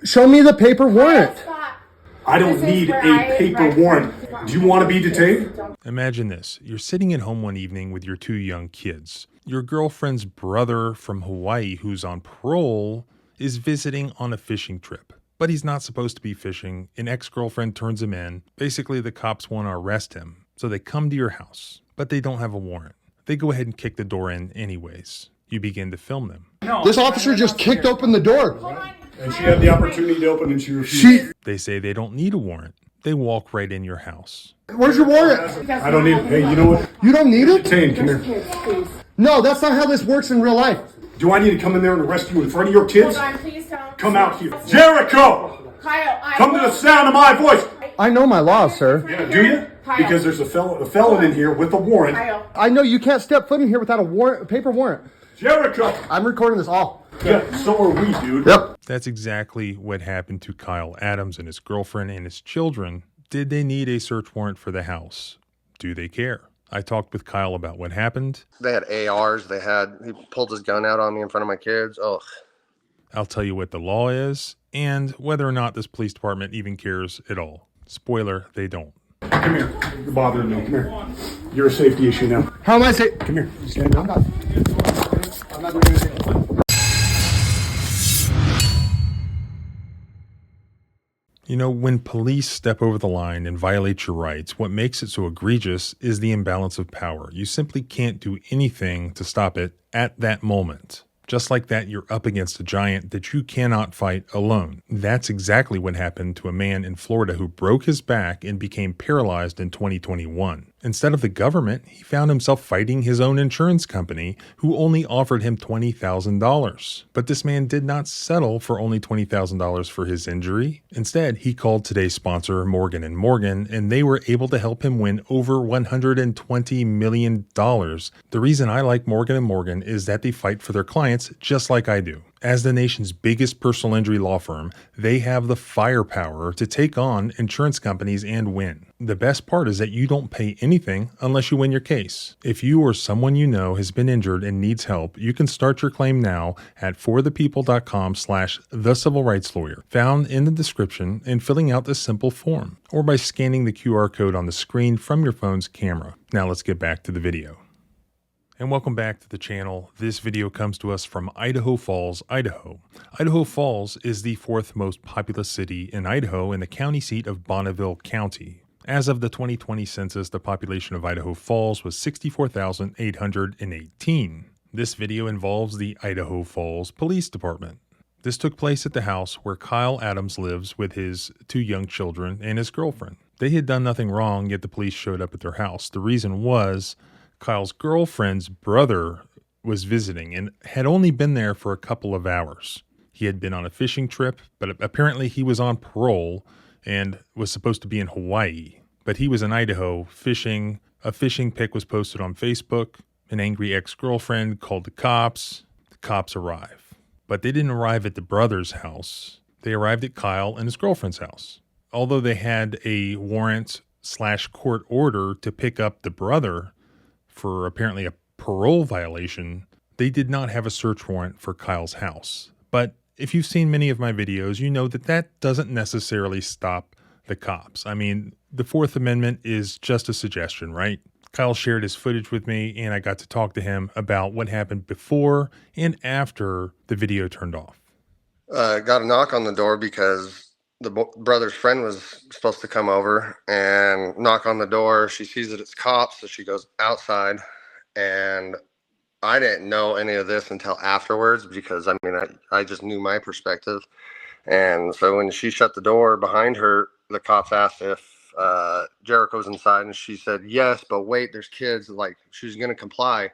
Show me the paper warrant. I don't need a paper warrant. Do you want to be detained? Imagine this. You're sitting at home one evening with your two young kids. Your girlfriend's brother from Hawaii, who's on parole, is visiting on a fishing trip. But he's not supposed to be fishing. An ex-girlfriend turns him in. Basically, the cops want to arrest him. So they come to your house, but they don't have a warrant. They go ahead and kick the door in anyways. You begin to film them. This officer just kicked open the door. And she had the opportunity to open and she refused. They say they don't need a warrant. They walk right in your house. Where's your warrant? I don't need it. Hey, you know what? You don't need it? Detained, come here. No, that's not how this works in real life. Do I need to come in there and arrest you in front of your kids? Hold on, please don't. Come out here. Jericho! Kyle, Come to the sound of my voice. I know my laws, sir. Yeah, do you? Because there's a felon in here with a warrant. Kyle. I know you can't step foot in here without a warrant, a paper warrant. Jericho! I'm recording this all. Yeah, so are we, dude. Yep. That's exactly what happened to Kyle Adams and his girlfriend and his children. Did they need a search warrant for the house? Do they care? I talked with Kyle about what happened. They had ARs. He pulled his gun out on me in front of my kids. Oh. I'll tell you what the law is and whether or not this police department even cares at all. Spoiler, they don't. Come here. You're bothering me. Come here. You're a safety issue now. How am I safe? Come here. Stand up. I'm not doing anything. You know, when police step over the line and violate your rights, what makes it so egregious is the imbalance of power. You simply can't do anything to stop it at that moment. Just like that, you're up against a giant that you cannot fight alone. That's exactly what happened to a man in Florida who broke his back and became paralyzed in 2021. Instead of the government, he found himself fighting his own insurance company, who only offered him $20,000. But this man did not settle for only $20,000 for his injury. Instead, he called today's sponsor, Morgan & Morgan, and they were able to help him win over $120 million. The reason I like Morgan & Morgan is that they fight for their clients just like I do. As the nation's biggest personal injury law firm, they have the firepower to take on insurance companies and win. The best part is that you don't pay anything unless you win your case. If you or someone you know has been injured and needs help, you can start your claim now at forthepeople.com/thecivilrightslawyer, found in the description, and filling out this simple form, or by scanning the QR code on the screen from your phone's camera. Now let's get back to the video. And welcome back to the channel. This video comes to us from Idaho Falls, Idaho. Idaho Falls is the fourth most populous city in Idaho and the county seat of Bonneville County. As of the 2020 census, the population of Idaho Falls was 64,818. This video involves the Idaho Falls Police Department. This took place at the house where Kyle Adams lives with his two young children and his girlfriend. They had done nothing wrong, yet the police showed up at their house. The reason was Kyle's girlfriend's brother was visiting and had only been there for a couple of hours. He had been on a fishing trip, but apparently he was on parole and was supposed to be in Hawaii. But he was in Idaho fishing. A fishing pic was posted on Facebook. An angry ex-girlfriend called the cops. The cops arrive. But they didn't arrive at the brother's house. They arrived at Kyle and his girlfriend's house. Although they had a warrant/court order to pick up the brother for apparently a parole violation, they did not have a search warrant for Kyle's house. But if you've seen many of my videos, you know that that doesn't necessarily stop the cops. I mean, the Fourth Amendment is just a suggestion, right? Kyle shared his footage with me, and I got to talk to him about what happened before and after the video turned off. Got a knock on the door because the brother's friend was supposed to come over and knock on the door. She sees that it's cops, so she goes outside, and I didn't know any of this until afterwards because, I mean, I just knew my perspective. And so when she shut the door behind her, the cops asked if Jericho's inside, and she said yes, but wait, there's kids. Like, she was going to comply.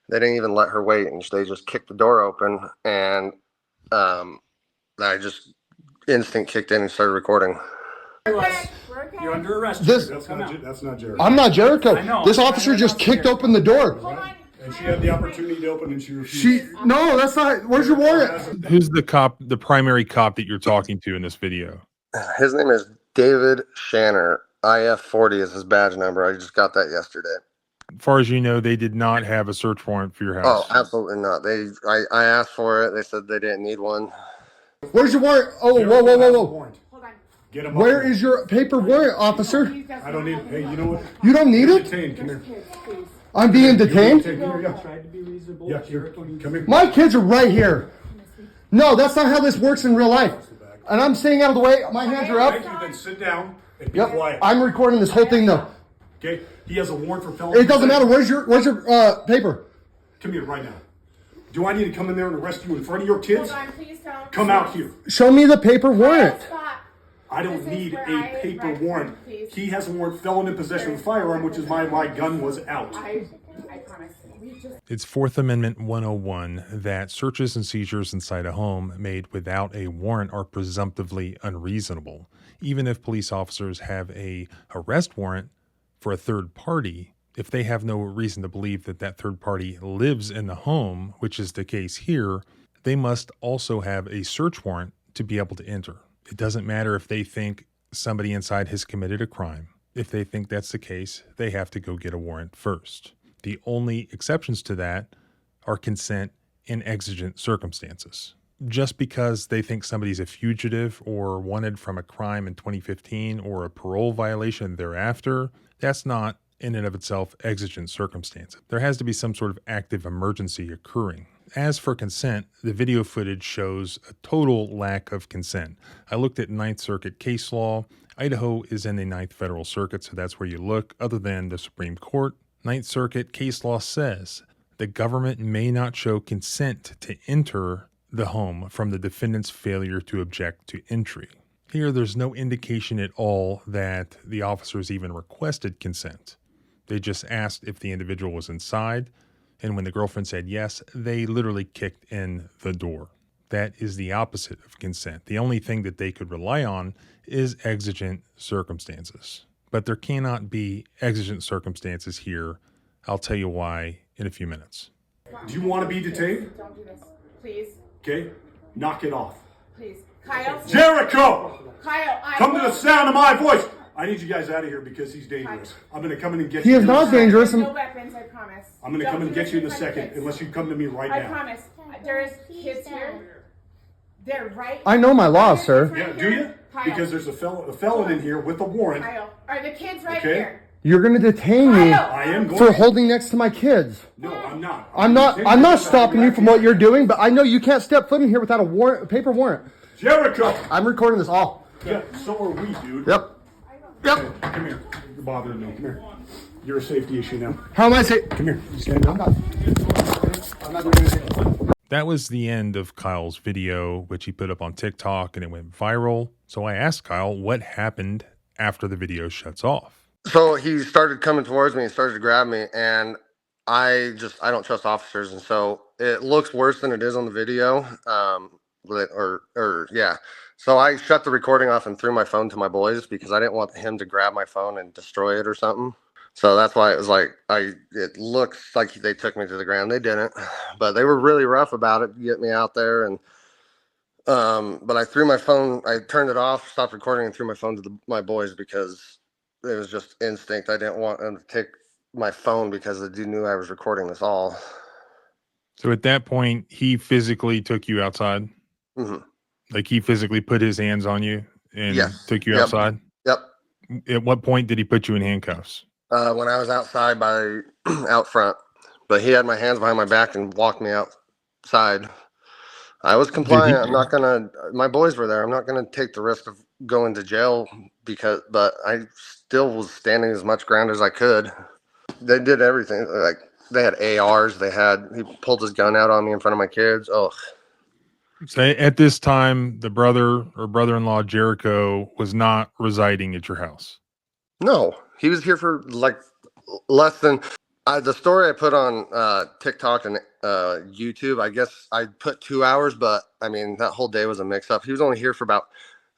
They didn't even let her wait, and they just kicked the door open, and I just instinct kicked in and started recording. You're under arrest. This- That's not Jericho. I'm not Jericho. I know. This officer just kicked open the door. And she had the opportunity to open and she refused. No, that's not. Where's your warrant? Who's the cop, the primary cop that you're talking to in this video? His name is David Shanner. IF40 is his badge number. I just got that yesterday. As far as you know, they did not have a search warrant for your house. Oh, absolutely not. I asked for it. They said they didn't need one. Where's your warrant? Oh, whoa, whoa, whoa, whoa. Warrant. Hold on. Get him. Where is your paper warrant, officer? I don't need. Hey, you know what? You don't need You're it? detained. Come here. Kids, please. I'm being detained? Come here. Yeah. Tried to be reasonable. Yeah. Come here. My kids are right here. No, that's not how this works in real life. And I'm staying out of the way. My hands are Thank up. you. Then sit down and be Yep. quiet. I'm recording this whole thing though. Okay. He has a warrant for felony. It doesn't matter. Where's your paper? Come here right now. Do I need to come in there and arrest you in front of your kids? Hold on, please don't. Come out here. Show me the paper warrant. Stop. I don't This is need where a I paper write, warrant. please. He has a warrant, felon in possession of a firearm, which is my gun was out. I promise. We just. It's Fourth Amendment 101 that searches and seizures inside a home made without a warrant are presumptively unreasonable. Even if police officers have a arrest warrant for a third party, if they have no reason to believe that that third party lives in the home, which is the case here, they must also have a search warrant to be able to enter. It doesn't matter if they think somebody inside has committed a crime. If they think that's the case, they have to go get a warrant first. The only exceptions to that are consent in exigent circumstances. Just because they think somebody's a fugitive or wanted from a crime in 2015 or a parole violation thereafter, that's not in and of itself exigent circumstances. There has to be some sort of active emergency occurring. As for consent, the video footage shows a total lack of consent. I looked at Ninth Circuit case law. Idaho is in the Ninth Federal Circuit, so that's where you look, other than the Supreme Court. Ninth Circuit case law says the government may not show consent to enter the home from the defendant's failure to object to entry. Here, there's no indication at all that the officers even requested consent. They just asked if the individual was inside, and when the girlfriend said yes, they literally kicked in the door. That is the opposite of consent. The only thing that they could rely on is exigent circumstances. But there cannot be exigent circumstances here. I'll tell you why in a few minutes. Do you want to be detained? Don't do this. Please. Okay. Knock it off. Please. Kyle. Jericho! Kyle, Come to the sound of my voice! I need you guys out of here because he's dangerous. I'm going to come in and get you. He is not dangerous. No weapons, I promise. I'm going to come and get you in a second Kids. unless you come to me right I now. promise. There's kids here. They're right. I know my laws, sir. Yeah, do you? Kyle. Because there's a felon in here with a warrant. Kyle. Are the kids right Okay. here? You're going to detain me Kyle. I am going for holding next to my kids. No, I'm not. I'm not stopping you from what you're doing, but I know you can't step foot in here without a warrant, a paper warrant. Jericho! I'm recording this all. Yeah, so are we, dude. Yep. Yep. Come here. You're bothering me. Come here. You're a safety issue now. How am I saying? Come here. Stand up. I'm not doing anything. That was the end of Kyle's video, which he put up on TikTok and it went viral. So I asked Kyle what happened after the video shuts off. So he started coming towards me and started to grab me, and I don't trust officers, and so it looks worse than it is on the video. Yeah. So I shut the recording off and threw my phone to my boys because I didn't want him to grab my phone and destroy it or something. So that's why it was like it looks like they took me to the ground. They didn't, but they were really rough about it to get me out there. And but I threw my phone. I turned it off, stopped recording, and threw my phone to my boys because it was just instinct. I didn't want them to take my phone because they knew I was recording this all. So at that point, he physically took you outside? Mm-hmm. Like he physically put his hands on you and took you outside? Yep. At what point did he put you in handcuffs? When I was outside out front, but he had my hands behind my back and walked me outside. I was compliant. My boys were there. I'm not going to take the risk of going to jail but I still was standing as much ground as I could. They did everything. Like they had ARs. He pulled his gun out on me in front of my kids. Oh. So at this time, the brother or brother-in-law Jericho was not residing at your house? No, he was here for like less than the story I put on TikTok and YouTube. I guess I put 2 hours, but I mean that whole day was a mix-up. He was only here for about,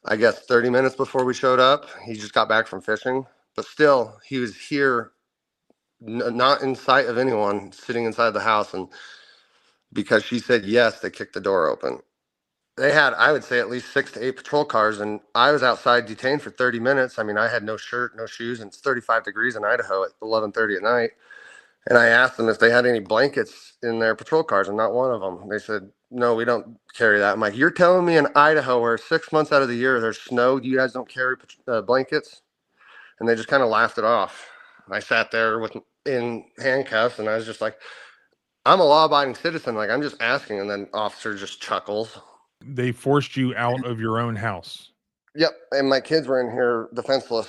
I guess, 30 minutes before we showed up. He just got back from fishing, but still, he was here, not in sight of anyone, sitting inside the house, and because she said yes, they kicked the door open. They had, I would say, at least 6 to 8 patrol cars, and I was outside detained for 30 minutes. I mean, I had no shirt, no shoes, and it's 35 degrees in Idaho at 11:30 at night. And I asked them if they had any blankets in their patrol cars, and not one of them. They said, no, we don't carry that. I'm like, you're telling me in Idaho, where 6 months out of the year there's snow, you guys don't carry blankets? And they just kind of laughed it off. I sat there in handcuffs, and I was just like, I'm a law-abiding citizen. Like, I'm just asking. And then officer just chuckles. They forced you out of your own house. Yep. And my kids were in here defenseless.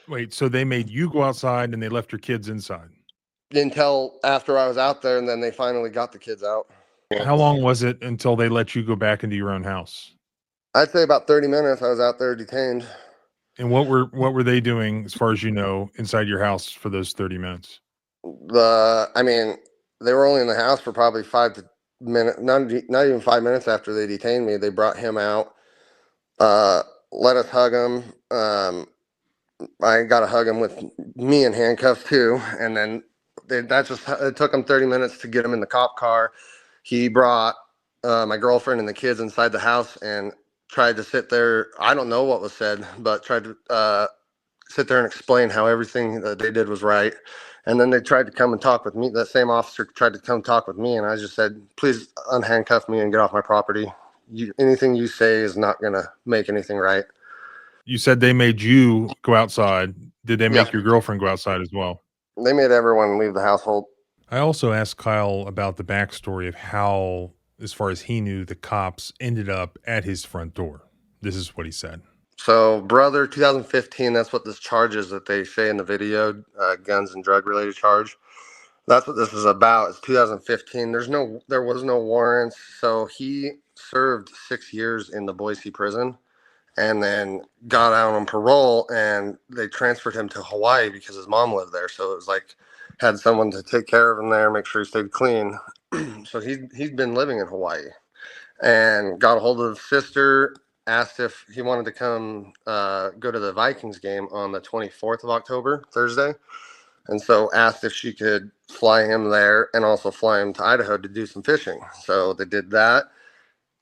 Wait, so they made you go outside and they left your kids inside? Until after I was out there, and then they finally got the kids out. How long was it until they let you go back into your own house? I'd say about 30 minutes. I was out there detained. And what were they doing, as far as you know, inside your house for those 30 minutes? I mean, they were only in the house for probably 5 minutes, not even 5 minutes after they detained me. They brought him out, let us hug him. I got to hug him with me in handcuffs too. And then it took him 30 minutes to get him in the cop car. He brought my girlfriend and the kids inside the house and tried to sit there. I don't know what was said, but tried to sit there and explain how everything that they did was right. And then they tried to come and talk with me. That same officer tried to come talk with me, and I just said, please unhandcuff me and get off my property. Anything you say is not going to make anything right. You said they made you go outside. Did they make Yeah. your girlfriend go outside as well? They made everyone leave the household. I also asked Kyle about the backstory of how, as far as he knew, the cops ended up at his front door. This is what he said. So, brother, 2015, that's what this charge is that they say in the video, guns and drug related charge. That's what this is about. It's 2015. There was no warrants. So he served 6 years in the Boise prison and then got out on parole, and they transferred him to Hawaii because his mom lived there. So it was like, had someone to take care of him there, make sure he stayed clean. So he's been living in Hawaii, and got a hold of his sister, asked if he wanted to come go to the Vikings game on the 24th of October, Thursday. And so asked if she could fly him there and also fly him to Idaho to do some fishing. So they did that.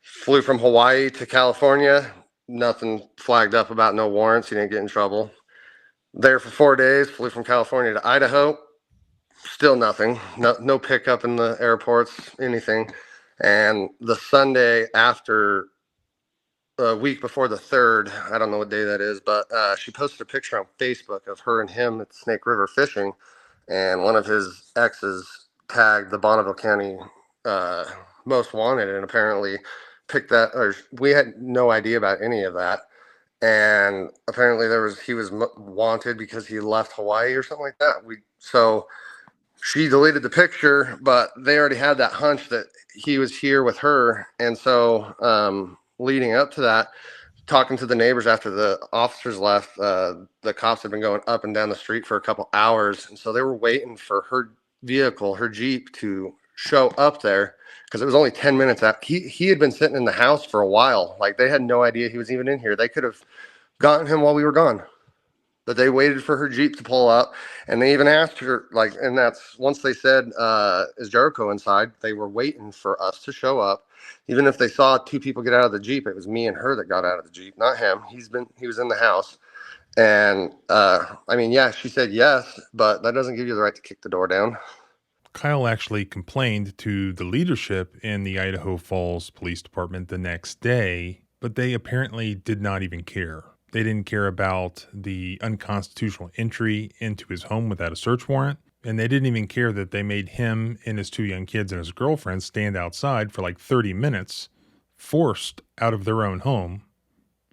Flew from Hawaii to California. Nothing flagged up about no warrants. He didn't get in trouble. There for 4 days. Flew from California to Idaho. Still nothing. No pickup in the airports, anything. And the Sunday after, a week before the 3rd, I don't know what day that is, but she posted a picture on Facebook of her and him at Snake River fishing, and one of his exes tagged the Bonneville County Most Wanted, and apparently picked that, or we had no idea about any of that. And apparently he was wanted because he left Hawaii or something like that. So she deleted the picture, but they already had that hunch that he was here with her. And so leading up to that, talking to the neighbors after the officers left, the cops had been going up and down the street for a couple hours. And so they were waiting for her vehicle, her Jeep, to show up there, because it was only 10 minutes after. He had been sitting in the house for a while. Like, they had no idea he was even in here. They could have gotten him while we were gone. But they waited for her Jeep to pull up, and they even asked her, like, and that's once they said, is Jericho inside? They were waiting for us to show up. Even if they saw 2 people get out of the Jeep, it was me and her that got out of the Jeep, not him. He was in the house. And I mean, yeah, she said yes, but that doesn't give you the right to kick the door down. Kyle actually complained to the leadership in the Idaho Falls Police Department the next day, but they apparently did not even care. They didn't care about the unconstitutional entry into his home without a search warrant, and they didn't even care that they made him and his 2 young kids and his girlfriend stand outside for like 30 minutes, forced out of their own home,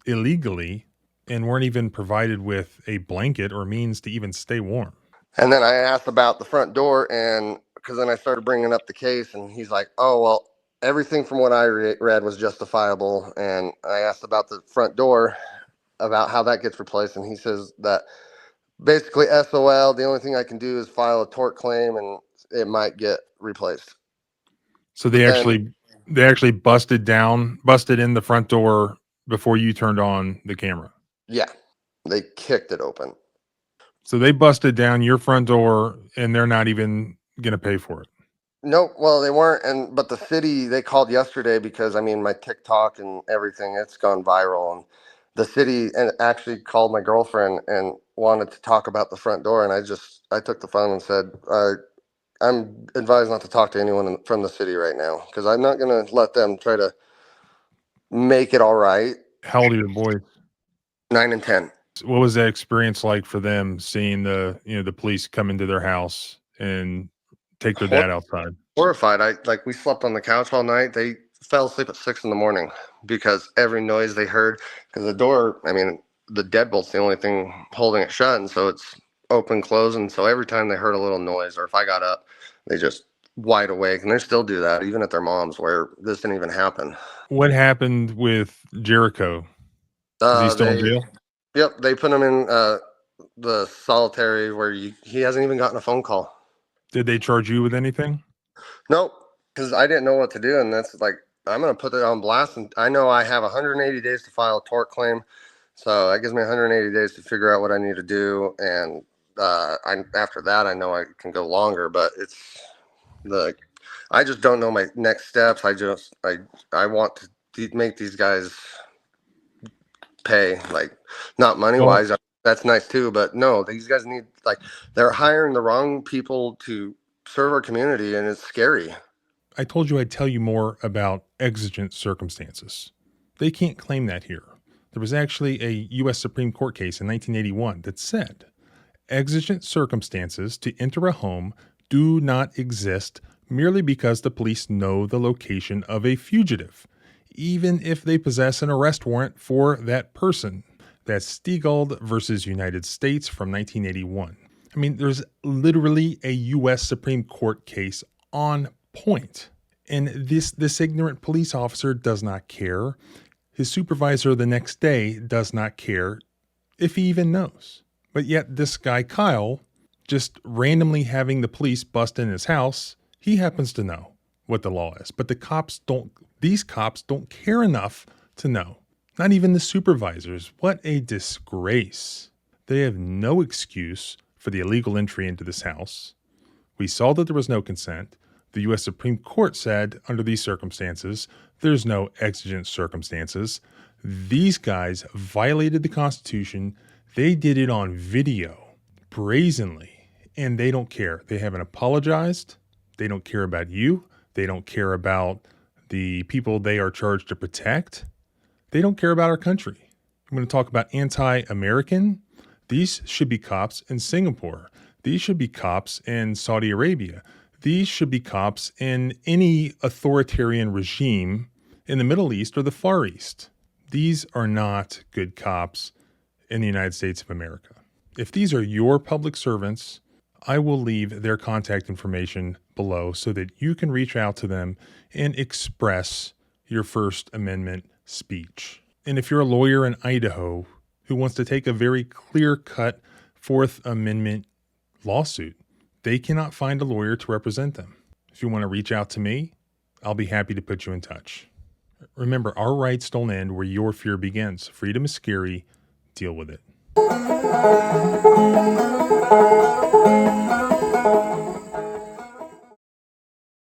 illegally, and weren't even provided with a blanket or means to even stay warm. And then I asked about the front door, and because then I started bringing up the case, and he's like, oh, well, everything from what I read was justifiable. And I asked about the front door, about how that gets replaced, and he says that basically SOL, the only thing I can do is file a tort claim, and it might get replaced. So they actually busted in the front door before you turned on the camera. Yeah, they kicked it open. So they busted down your front door, and they're not even going to pay for it. Nope. Well, they weren't. But the city, they called yesterday because, I mean, my TikTok and everything, it's gone viral. And the city actually called my girlfriend and wanted to talk about the front door, and I took the phone and said, I'm advised not to talk to anyone from the city right now because I'm not going to let them try to make it all right. How old are your boys? 9 and 10. What was that experience like for them seeing the police come into their house and take their dad outside? Horrified. We slept on the couch all night. They fell asleep at 6 a.m. because every noise they heard, because the door, the deadbolt's the only thing holding it shut, and so it's open, close, and so every time they heard a little noise, or if I got up, they just wide awake, and they still do that, even at their mom's, where this didn't even happen. What happened with Jericho? Is he still in jail? Yep, they put him in the solitary where he hasn't even gotten a phone call. Did they charge you with anything? Nope, because I didn't know what to do, and that's I'm going to put it on blast, and I know I have 180 days to file a tort claim, so that gives me 180 days to figure out what I need to do, and after that, I know I can go longer, but I just don't know my next steps. I want to make these guys pay, not money-wise. That's nice too, but no, these guys need, they're hiring the wrong people to serve our community, and it's scary. I told you I'd tell you more about exigent circumstances. They can't claim that here. There was actually a U.S. Supreme Court case in 1981 that said exigent circumstances to enter a home do not exist merely because the police know the location of a fugitive, even if they possess an arrest warrant for that person. That's Stiegald versus United States from 1981. There's literally a U.S. Supreme Court case on point. And this ignorant police officer does not care. His supervisor the next day does not care if he even knows. But yet this guy, Kyle, just randomly having the police bust in his house, he happens to know what the law is. But these cops don't care enough to know. Not even the supervisors. What a disgrace. They have no excuse for the illegal entry into this house. We saw that there was no consent. The U.S. Supreme Court said, under these circumstances, there's no exigent circumstances. These guys violated the Constitution. They did it on video, brazenly, and they don't care. They haven't apologized. They don't care about you. They don't care about the people they are charged to protect. They don't care about our country. I'm going to talk about anti-American. These should be cops in Singapore. These should be cops in Saudi Arabia. These should be cops in any authoritarian regime in the Middle East or the Far East. These are not good cops in the United States of America. If these are your public servants, I will leave their contact information below so that you can reach out to them and express your First Amendment speech. And if you're a lawyer in Idaho who wants to take a very clear-cut Fourth Amendment lawsuit, they cannot find a lawyer to represent them. If you want to reach out to me, I'll be happy to put you in touch. Remember, our rights don't end where your fear begins. Freedom is scary. Deal with it.